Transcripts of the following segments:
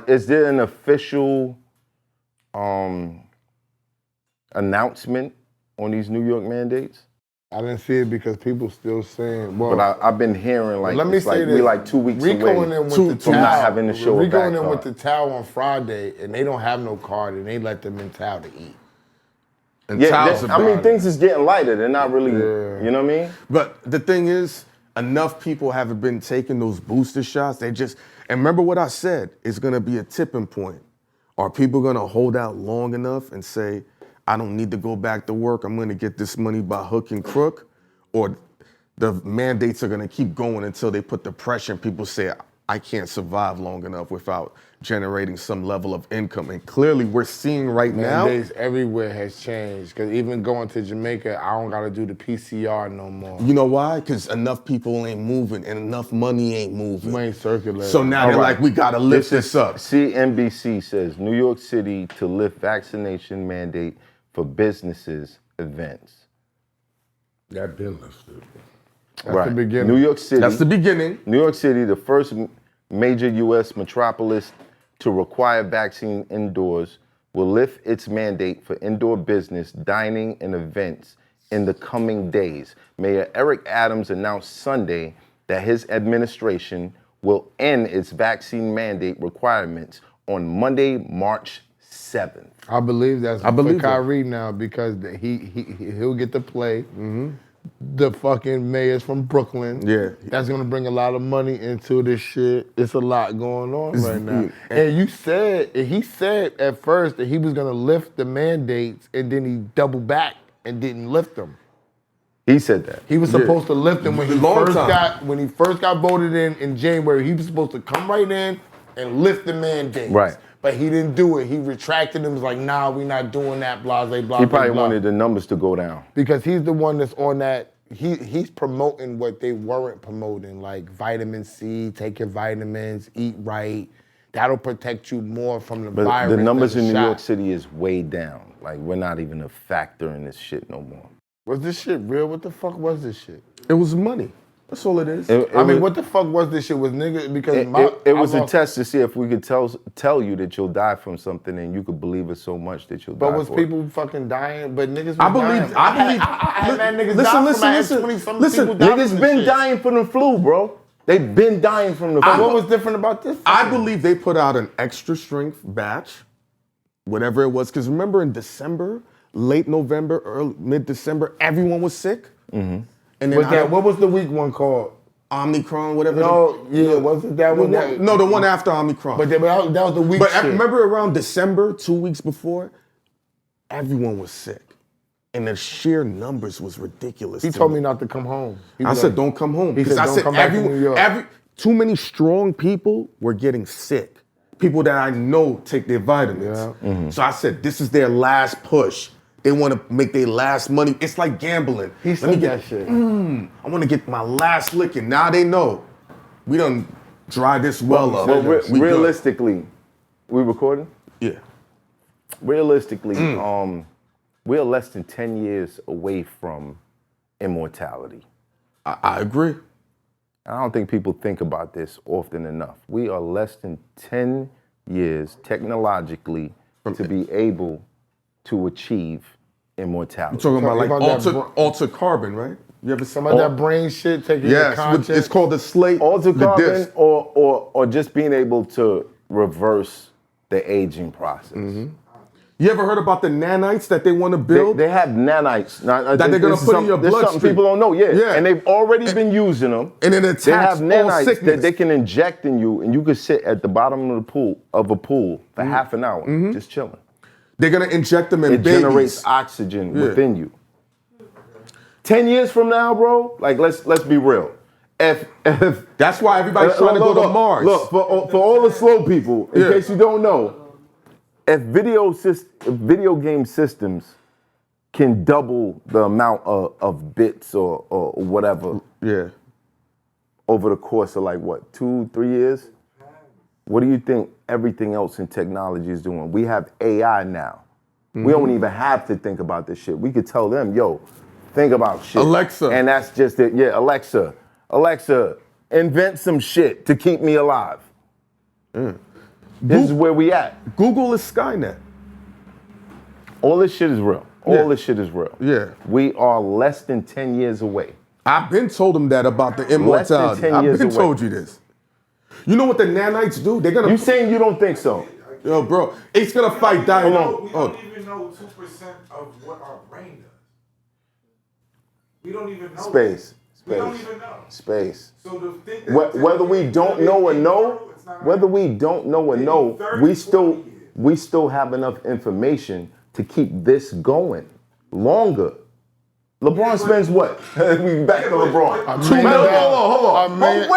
Is there an official announcement on these New York mandates? I didn't see it because people still saying, well. But I've been hearing like, let me say like this. we like 2 weeks Rico away and them with the from towel. not having to show a Rico back and them card. with the towel on Friday, and they don't have no card, and they let them in towel to eat. And Yeah, I mean, things is getting lighter. They're not really, Yeah. you know what I mean? But the thing is, enough people haven't been taking those booster shots. And remember what I said, it's gonna be a tipping point. Are people gonna hold out long enough and say, I don't need to go back to work, I'm gonna get this money by hook and crook? Or the mandates are gonna keep going until they put the pressure and people say, I can't survive long enough without generating some level of income. And clearly we're seeing right now. Mandates everywhere has changed. Because even going to Jamaica, I don't got to do the PCR no more. You know why? Because enough people ain't moving and enough money ain't moving. Money circulating. So now they're like, we gotta lift this up. CNBC says New York City to lift vaccination mandate for businesses, events. That been lifted. That's the beginning. New York City. That's the beginning. New York City, the first major U.S. metropolis to require vaccine indoors, will lift its mandate for indoor business, dining, and events in the coming days. Mayor Eric Adams announced Sunday that his administration will end its vaccine mandate requirements on Monday, March 7th. I believe that's I believe for Kyrie now because he'll get to play. Mm-hmm. The fucking mayors from Brooklyn. Yeah. That's gonna bring a lot of money into this shit. It's a lot going on right now. And he said at first that he was gonna lift the mandates and then he doubled back and didn't lift them. He said that. He was supposed to lift them when he first got voted in January. He was supposed to come right in and lift the mandates. Right. But he didn't do it. He retracted them. Was like, nah, we're not doing that, blah, blah, blah. He probably blah. wanted the numbers to go down. Because he's the one that's on that, he's promoting what they weren't promoting, like vitamin C, take your vitamins, eat right. That'll protect you more from the virus. But the numbers than in the New York shot. City is way down. Like, we're not even a factor in this shit no more. Was this shit real? What the fuck was this shit? It was money. That's all it is. What the fuck was this shit? Was niggas, because it was a test to see if we could tell you that you'll die from something and you could believe it so much that you'll die. But was for people fucking dying? But niggas was I believe. dying. I had niggas die from that. 20-something people died Niggas from been this dying from the flu, bro. They've been dying from the flu. What was different about this? I believe they put out an extra strength batch, whatever it was. Because remember in December, late November, early mid-December, everyone was sick. Mm-hmm. And then what was the week one called? Omicron, whatever. Wasn't that one? No, the one after Omicron. But that was the week. But shit. remember around December, 2 weeks before, everyone was sick. And the sheer numbers was ridiculous. He told me not to come home. I said, don't come home. He said, don't come back to New York. Too many strong people were getting sick. People that I know take their vitamins. Yeah. Mm-hmm. So I said, this is their last push. They want to make their last money. It's like gambling. He said that shit. I want to get my last lick, and now they know. We done dry this well up. But We realistically, we recording? good. Yeah. Realistically, we're less than 10 years away from immortality. I agree. I don't think people think about this often enough. We are less than 10 years technologically to be able to achieve immortality. You're talking about like that alter carbon, right? You ever Some of that brain shit taking your Yes, conscience. it's called the slate. Alter the carbon disc. or just being able to reverse the aging process. Mm-hmm. You ever heard about the nanites that they want to build? They have nanites. Now, That they're gonna put in your There's something bloodstream. people don't know, Yeah. And they've already been using them. And it They attacks have all nanites sickness. that they can inject in you, and you can sit at the bottom of a pool for half an hour, just chilling. They're gonna inject them in It babies. generates oxygen within you. 10 years from now, bro, like let's be real. If That's why everybody's trying to go to Mars. Look, for all the slow people, in case you don't know, if video game systems can double the amount of bits or whatever over the course of like what, 2-3 years? What do you think everything else in technology is doing? We have AI now. We don't even have to think about this shit. We could tell them, yo, think about shit. Alexa. And that's just it. Yeah, Alexa, invent some shit to keep me alive. This is where we at. Google is Skynet. All this shit is real. All this shit is real. Yeah. We are less than 10 years away. I've been told them that about the immortality. 10 I've years been away. told you this. You know what the nanites do? They're gonna. You saying you don't think so? Yo, bro, it's gonna fight dying. We don't even know 2% of what our brain does. We don't even know. Space. We don't even know. Space. So to think that Whether we don't know or know, we still have enough information to keep this going longer. LeBron spends what? We back to LeBron. $2 million. Hold on. Wait.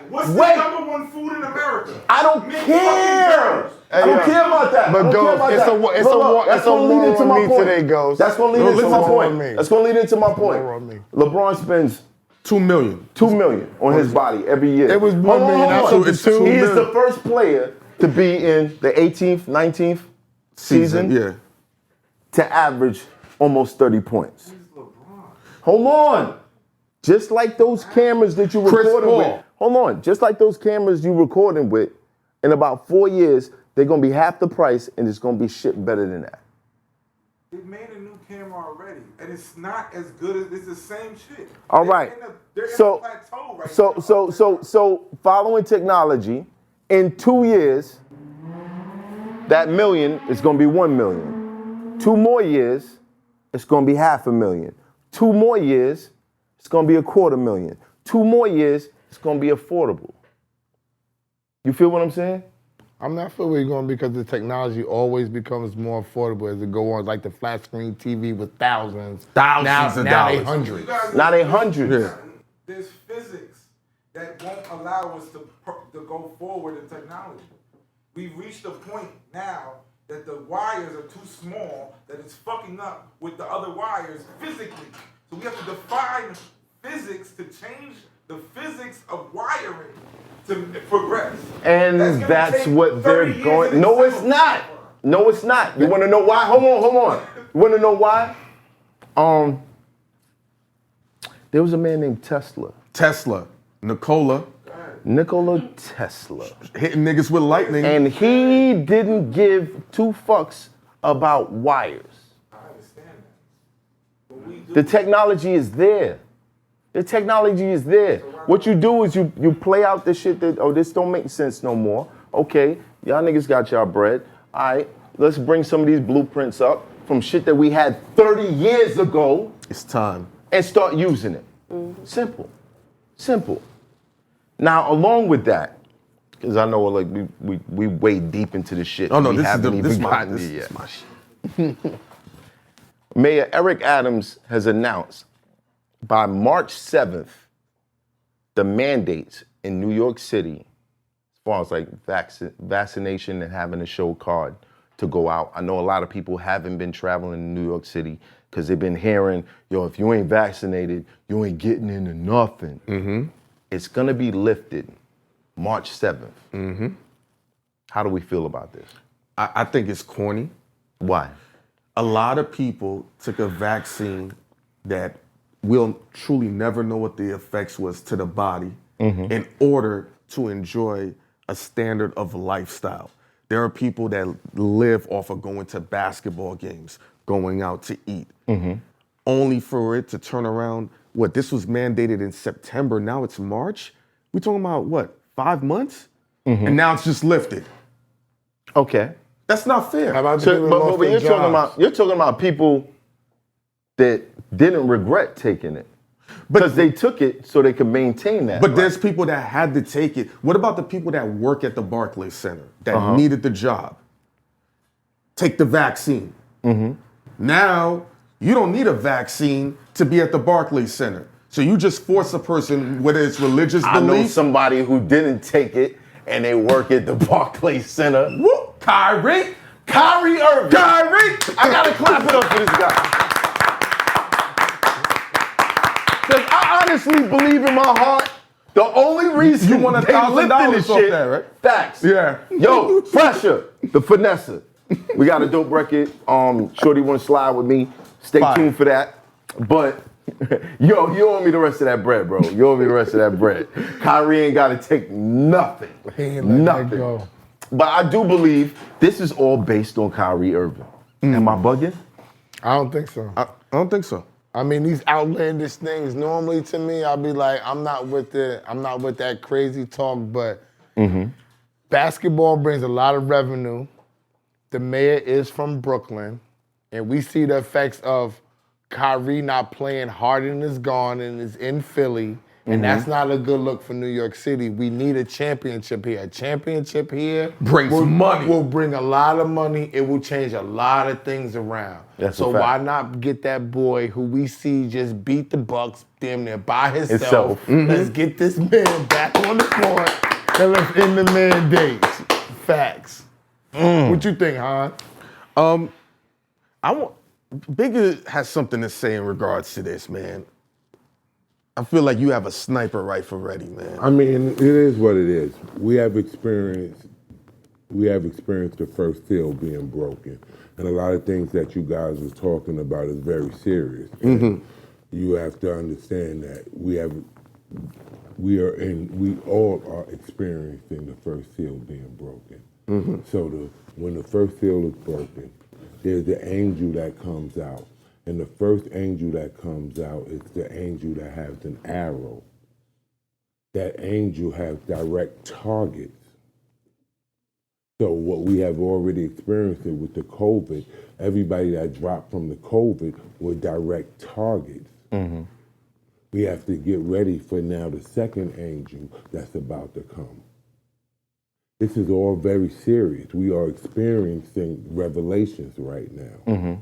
What's the number one food in America? I don't care. I don't care about that. But it's a war on me today, Ghost. That's gonna lead into my point. me. That's gonna lead into my war point. on me. LeBron spends $2 million. $2 million on his body every year. It was $1 million. That's So up to it's $2 he is million. the first player to be in the 18th, 19th season Yeah. to average almost 30 points. Hold on. Just like those cameras that you Chris recording Paul. with. Hold on. Just like those cameras you recording with, in about 4 years, they're going to be half the price and it's going to be shit better than that. They made a new camera already, and it's not as good as it's the same shit. All right. They're in So- a plateau right now. So following technology, in 2 years, that million is going to be 1 million. 2 more years, it's going to be 500,000. 2 more years, it's going to be 250,000. 2 more years, it's going to be affordable. You feel what I'm saying? I'm not sure where you're going because the technology always becomes more affordable as it go on. Like the flat screen TV was thousands. Thousands of now they dollars. hundreds. You guys Now they hundreds. Yeah. There's physics that won't allow us to go forward in technology. We've reached a point now that the wires are too small that it's fucking up with the other wires physically. So we have to define physics to change the physics of wiring to progress. And gonna that's take what 30 they're years going. in No, itself. it's not. No, it's not. You want to know why? Hold on. You want to know why? There was a man named Tesla. Nikola, Nikola Tesla. hitting niggas with lightning. And he didn't give 2 fucks about wires. I understand that. But we do. The technology is there. The technology is there. What you do is you play out this shit that, oh, this don't make sense no more. Okay, y'all niggas got y'all bread. All right, let's bring some of these blueprints up from shit that we had 30 years ago It's time. and start using it. Simple. Now, along with that, because I know like we wade deep into this shit. Oh no, we this is haven't the, even this my gotten this it yet. is my shit. Mayor Eric Adams has announced by March 7th the mandates in New York City as far as like vaccination and having a show card to go out. I know a lot of people haven't been traveling in New York City because they've been hearing, yo, if you ain't vaccinated, you ain't getting into nothing. It's gonna be lifted March 7th. How do we feel about this? I think it's corny. Why? A lot of people took a vaccine that we'll truly never know what the effects was to the body in order to enjoy a standard of lifestyle. There are people that live off of going to basketball games, going out to eat, only for it to turn around. What, this was mandated in September, now it's March? We're talking about what, 5 months? And now it's just lifted. Okay. That's not fair. How about the So, people but lost when their jobs? you're talking about people that didn't regret taking it because they took it so they could maintain that. But there's people that had to take it. What about the people that work at the Barclays Center that needed the job? Take the vaccine. Now, you don't need a vaccine to be at the Barclays Center. So you just force a person, whether it's religious I know belief. somebody who didn't take it and they work at the Barclays Center. Woo, Kyrie! Kyrie Irving. Kyrie! I gotta clap it up for this guy. Because I honestly believe in my heart, the only reason You want they $1,000 lifted this off shit, that, right? Facts. Yeah. Yo, Pressure, the Finesser. We got a dope record. Shorty wanna slide with me. Stay Fire. tuned for that. But Yo, you owe me the rest of that bread, bro. You owe me the rest of that bread. Kyrie ain't got to take nothing. He ain't letting that Nothing. go. But I do believe this is all based on Kyrie Irving. Am I bugging? I don't think so. I don't think so. I mean, these outlandish things, normally to me, I'll be like, I'm not with that crazy talk, but basketball brings a lot of revenue. The mayor is from Brooklyn, and we see the effects of Kyrie not playing. Harden is gone and is in Philly, and that's not a good look for New York City. We need a championship here. A championship here Bring some money. will bring a lot of money. It will change a lot of things around. That's so a fact. why not get that boy who we see just beat the Bucks damn near by himself? Let's get this man back on the court and let's end the mandates. Facts. What you think, Han? Bigger has something to say in regards to this, man. I feel like you have a sniper rifle ready, man. I mean, it is what it is. We have experienced the first field being broken, and a lot of things that you guys was talking about is very serious. You have to understand that we all are experiencing the first field being broken. So when the first field is broken, there's the angel that comes out. And the first angel that comes out is the angel that has an arrow. That angel has direct targets. So what we have already experienced with the COVID, everybody that dropped from the COVID were direct targets. We have to get ready for now the second angel that's about to come. This is all very serious. We are experiencing revelations right now.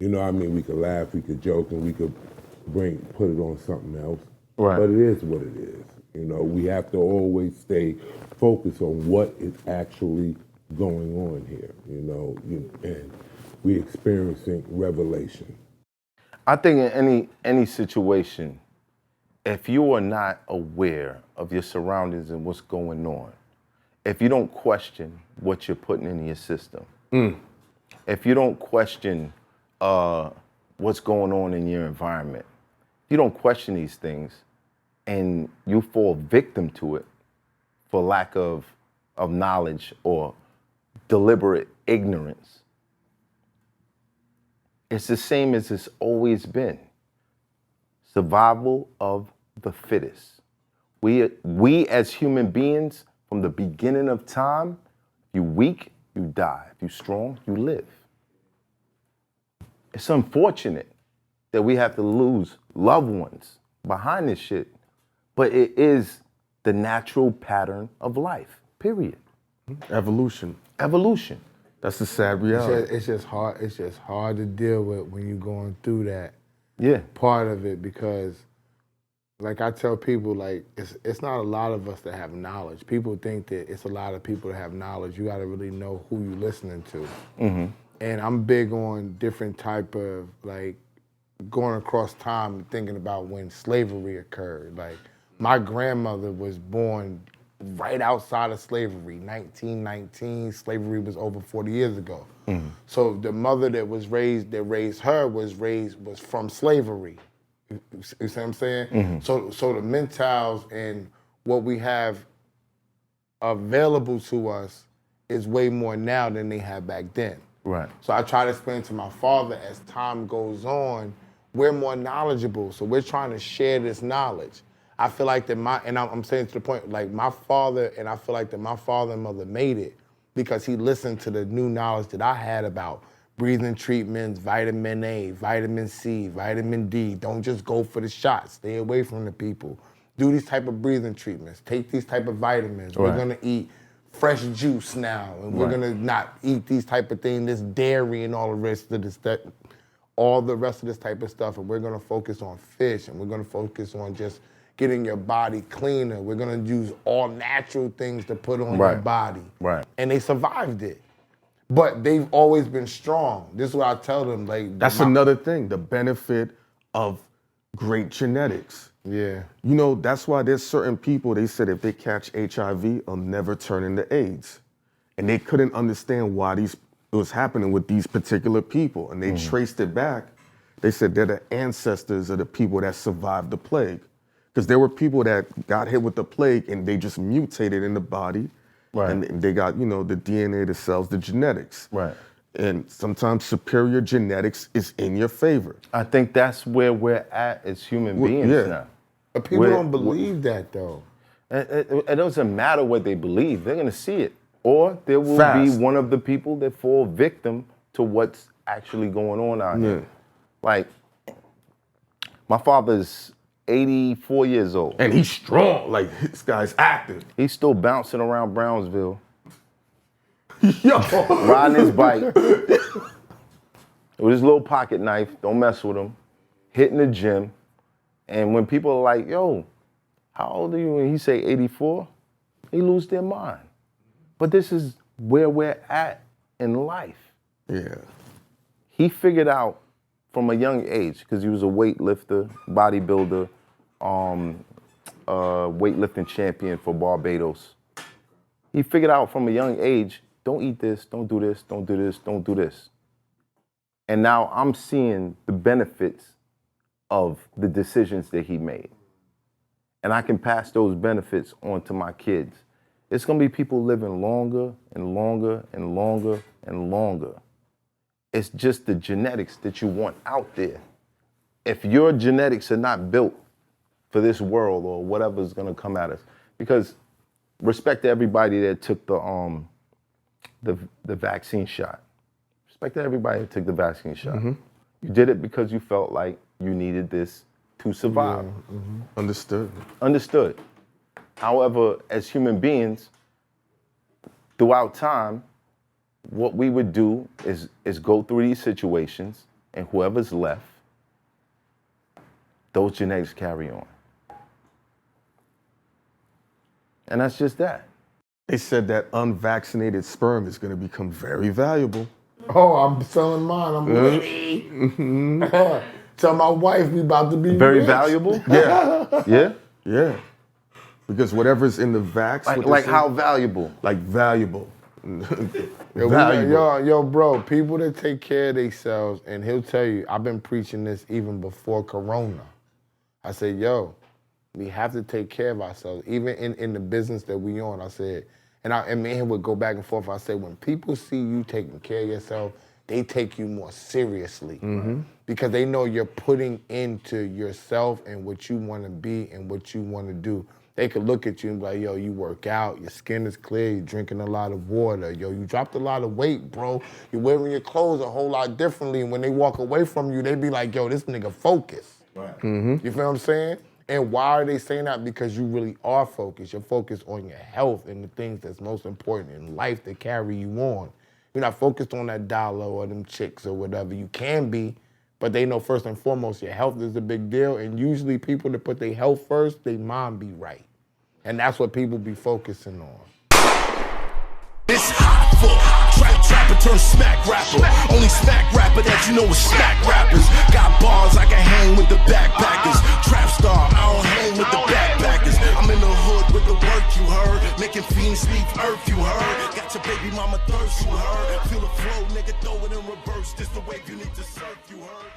You know, I mean, we could laugh, we could joke, and we could put it on something else. Right. But it is what it is. You know, we have to always stay focused on what is actually going on here. You know, and we're experiencing revelation. I think in any situation, if you are not aware of your surroundings and what's going on, if you don't question what you're putting in your system, if you don't question what's going on in your environment, if you don't question these things and you fall victim to it for lack of knowledge or deliberate ignorance, it's the same as it's always been. Survival of the fittest. We as human beings, from the beginning of time, if you weak, you die. If you strong, you live. It's unfortunate that we have to lose loved ones behind this shit, but it is the natural pattern of life, period. Evolution. Evolution. That's the sad reality. It's just hard. It's just hard to deal with when you're going through that Yeah. part of it, because, like I tell people, like it's not a lot of us that have knowledge. People think that it's a lot of people that have knowledge. You got to really know who you're listening to. And I'm big on different type of, like, going across time and thinking about when slavery occurred. Like, my grandmother was born right outside of slavery, 1919. Slavery was over 40 years ago. So the mother that raised her was from slavery. You see what I'm saying? So the mentals and what we have available to us is way more now than they had back then. Right. So I try to explain to my father, as time goes on, we're more knowledgeable. So we're trying to share this knowledge. I feel like that I'm saying to the point, like my father, and I feel like that my father and mother made it because he listened to the new knowledge that I had about breathing treatments, vitamin A, vitamin C, vitamin D. Don't just go for the shots. Stay away from the people. Do these type of breathing treatments. Take these type of vitamins. Right. We're gonna eat fresh juice now, and we're gonna not eat these type of things, this dairy and all the rest of this type of stuff, and we're gonna focus on fish, and we're gonna focus on just getting your body cleaner. We're gonna use all natural things to put on your body. Right. And they survived it. But they've always been strong. This is what I tell them. Like, That's another thing, the benefit of great genetics. Yeah. You know, that's why there's certain people, they said if they catch HIV, it'll never turn into AIDS. And they couldn't understand why it was happening with these particular people. And they traced it back They said they're the ancestors of the people that survived the plague. Because there were people that got hit with the plague and they just mutated in the body. Right. And they got, the DNA, the cells, the genetics. Right. And sometimes superior genetics is in your favor. I think that's where we're at as human beings now. But people don't believe that, though. It doesn't matter what they believe. They're going to see it. Or there will be one of the people that fall victim to what's actually going on out here. Like, my father's 84 years old. And he's strong. Like, this guy's active. He's still bouncing around Brownsville. Yo. Riding his bike. With his little pocket knife. Don't mess with him. Hitting the gym. And when people are like, yo, how old are you? And he say 84, they lose their mind. But this is where we're at in life. Yeah. He figured out from a young age, because he was a weightlifter, bodybuilder, weightlifting champion for Barbados. He figured out from a young age, don't eat this, don't do this, don't do this, don't do this. And now I'm seeing the benefits of the decisions that he made. And I can pass those benefits on to my kids. It's gonna be people living longer and longer and longer and longer. It's just the genetics that you want out there. If your genetics are not built for this world or whatever's gonna come at us, because respect to everybody that took the vaccine shot. Respect to everybody that took the vaccine shot. Mm-hmm. You did it because you felt like you needed this to survive. Yeah, mm-hmm. Understood. Understood. However, as human beings, throughout time, what we would do is go through these situations, and whoever's left, those genetics carry on. And that's just that. They said that unvaccinated sperm is going to become very valuable. Oh, I'm selling mine. I'm ready. Mm-hmm. Tell my wife we about to be very rich. Valuable? Yeah. Yeah? Yeah. Because whatever's in the vax. Like how valuable? Like valuable. Yo, bro, people that take care of themselves, and he'll tell you, I've been preaching this even before Corona. I said, yo, we have to take care of ourselves, even in the business that we on. I said, and me and him would go back and forth. I said, when people see you taking care of yourself, they take you more seriously because they know you're putting into yourself and what you want to be and what you want to do. They could look at you and be like, yo, you work out, your skin is clear, you're drinking a lot of water. Yo, you dropped a lot of weight, bro. You're wearing your clothes a whole lot differently. And when they walk away from you, they be like, yo, this nigga focused. Right. You feel what I'm saying? And why are they saying that? Because you really are focused. You're focused on your health and the things that's most important in life that carry you on. You're not focused on that dollar or them chicks or whatever. You can be, but they know first and foremost your health is a big deal. And usually people that put their health first, their mind be right. And that's what people be focusing on. It's hot for trapper turn smack rapper. Only smack rapper that you know is smack rappers. Got bars I can hang with the backpackers. Trap star, I don't hang with the backpackers. I'm in the hood with the work you heard. Making fiends leave earth you heard. Got your baby mama thirst you heard. Feel the flow, nigga, throw it in reverse. This the wave you need to surf you heard.